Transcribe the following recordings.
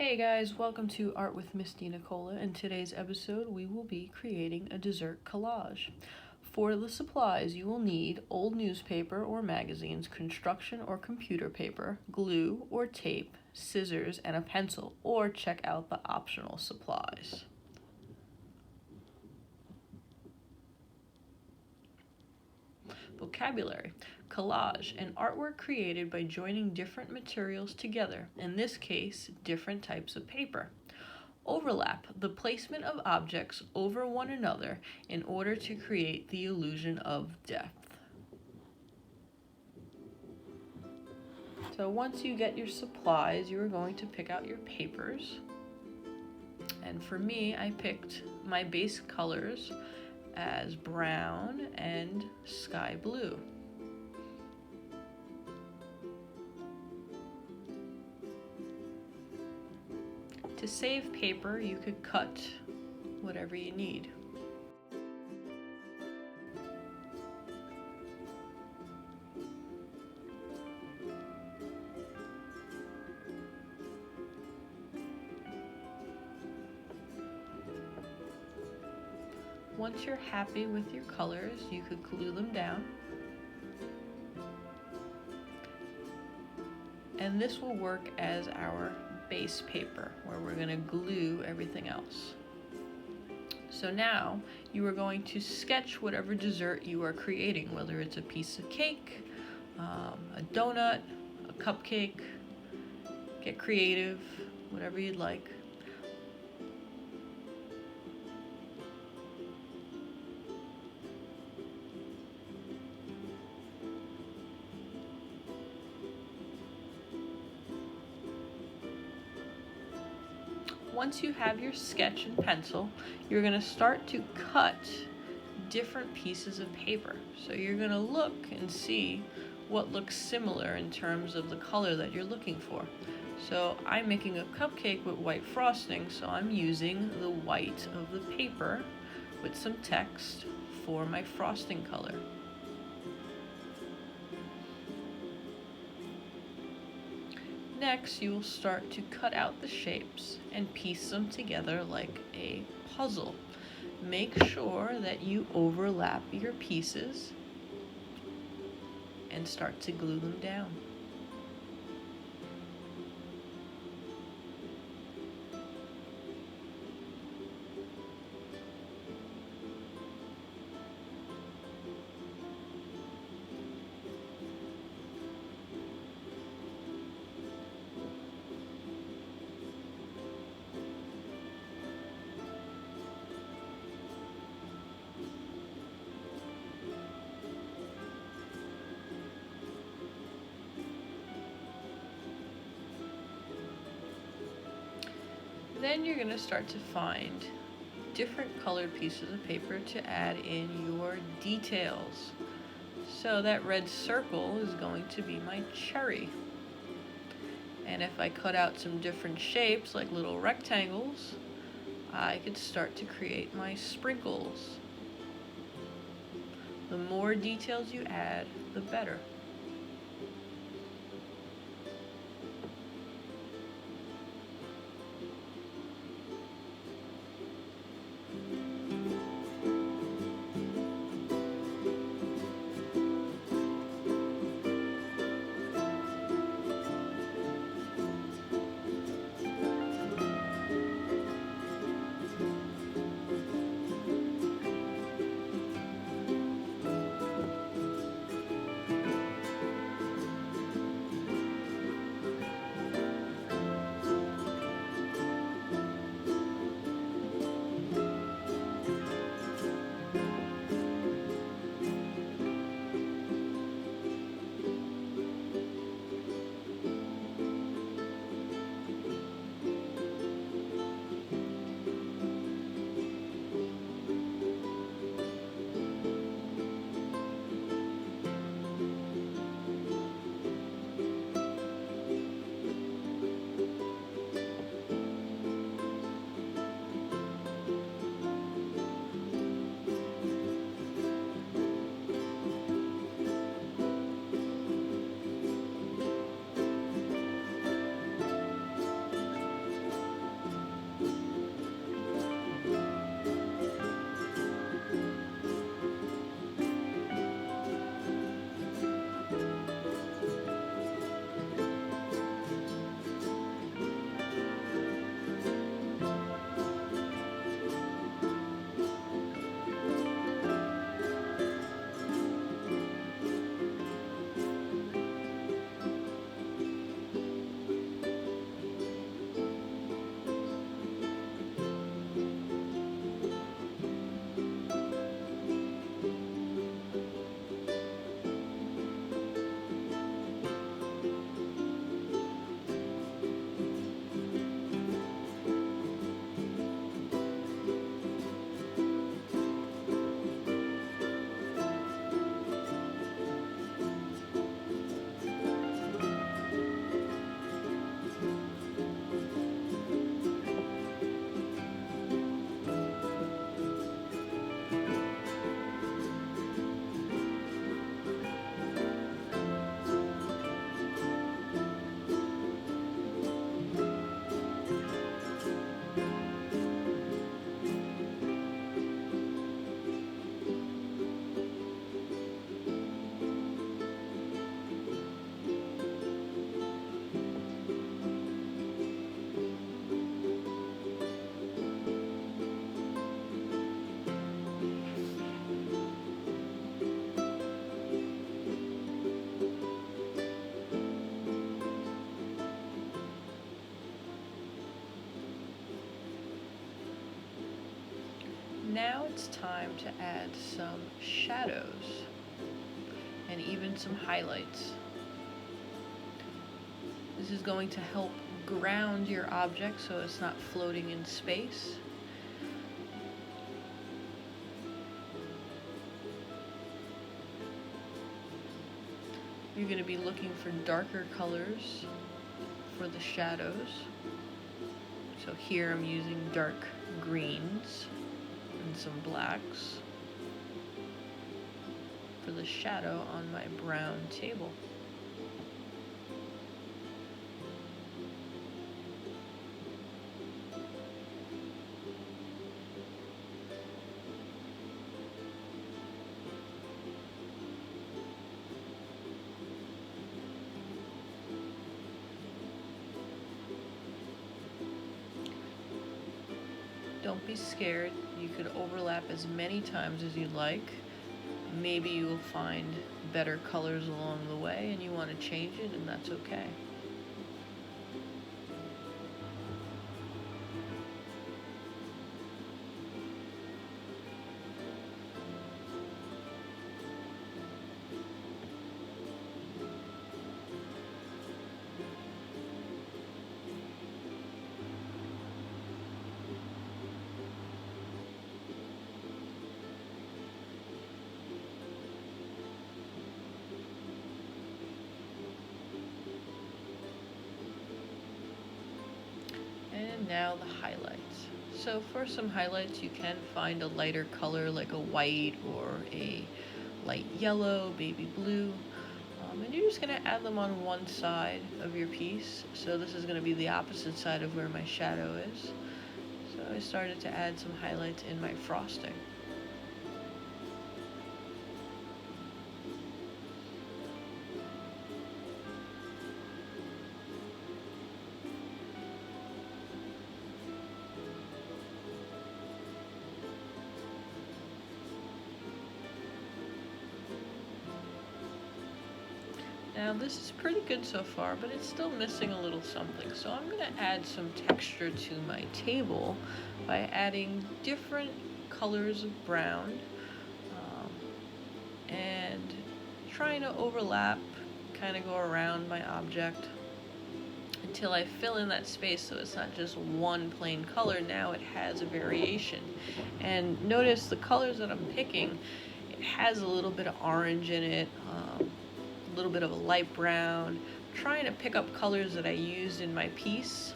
Hey guys, welcome to Art with Misty Nicola. In today's episode, we will be creating a dessert collage. For the supplies, you will need old newspaper or magazines, construction or computer paper, glue or tape, scissors, and a pencil, or check out the optional supplies. Vocabulary. Collage, an artwork created by joining different materials together, in this case, different types of paper. Overlap, the placement of objects over one another in order to create the illusion of depth. So once you get your supplies, you are going to pick out your papers. And for me, I picked my base colors as brown and sky blue. To save paper, you could cut whatever you need. Once you're happy with your colors, you could glue them down. And this will work as our base paper, where we're going to glue everything else. So now you are going to sketch whatever dessert you are creating, whether it's a piece of cake, a donut, a cupcake. Get creative, whatever you'd like. Once you have your sketch and pencil, you're going to start to cut different pieces of paper. So you're going to look and see what looks similar in terms of the color that you're looking for. So I'm making a cupcake with white frosting, so I'm using the white of the paper with some text for my frosting color. Next, you will start to cut out the shapes and piece them together like a puzzle. Make sure that you overlap your pieces and start to glue them down. Then you're going to start to find different colored pieces of paper to add in your details. So that red circle is going to be my cherry. And if I cut out some different shapes, like little rectangles, I could start to create my sprinkles. The more details you add, the better. Now it's time to add some shadows and even some highlights. This is going to help ground your object so it's not floating in space. You're going to be looking for darker colors for the shadows. So here I'm using dark greens and some blacks for the shadow on my brown table. Don't be scared. You could overlap as many times as you'd like. Maybe you will find better colors along the way and you want to change it, and that's okay. And now the highlights. So for some highlights, you can find a lighter color like a white or a light yellow, baby blue. And you're just going to add them on one side of your piece. So this is going to be the opposite side of where my shadow is. So I started to add some highlights in my frosting. Now this is pretty good so far, but it's still missing a little something. So I'm going to add some texture to my table by adding different colors of brown and trying to overlap, kind of go around my object until I fill in that space so it's not just one plain color. Now it has a variation. And notice the colors that I'm picking, it has a little bit of orange in it, a little bit of a light brown. I'm trying to pick up colors that I used in my piece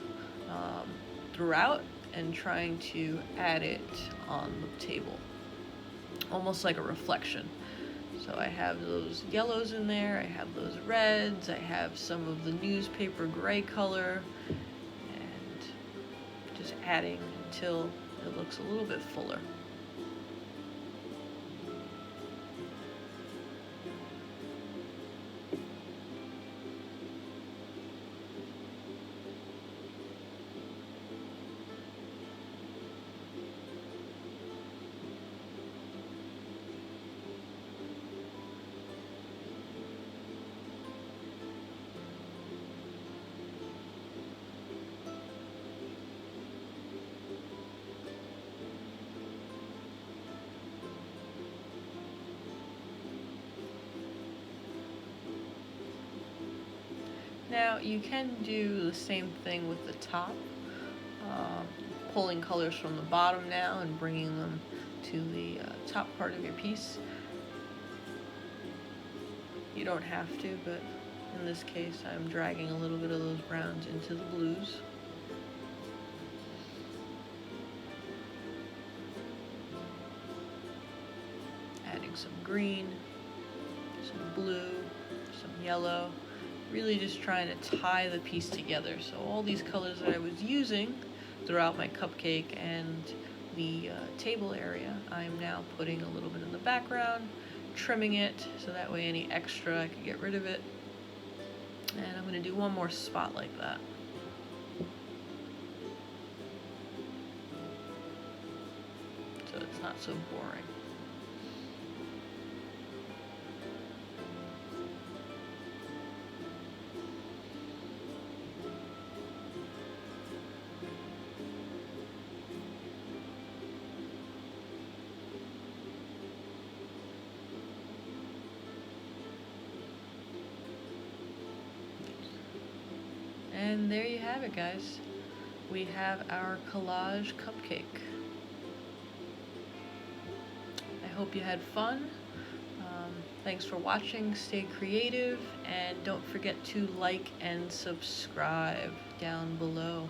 throughout and trying to add it on the table, almost like a reflection. So I have those yellows in there, I have those reds, I have some of the newspaper gray color, and just adding until it looks a little bit fuller. Now you can do the same thing with the top, pulling colors from the bottom now and bringing them to the top part of your piece. You don't have to, but in this case I'm dragging a little bit of those browns into the blues. Adding some green, some blue, some yellow. Really just trying to tie the piece together. So all these colors that I was using throughout my cupcake and the table area, I'm now putting a little bit in the background, trimming it so that way any extra I can get rid of it. And I'm going to do one more spot like that. So it's not so boring. And there you have it, guys. We have our collage cupcake. I hope you had fun. Thanks for watching. Stay creative, and don't forget to like and subscribe down below.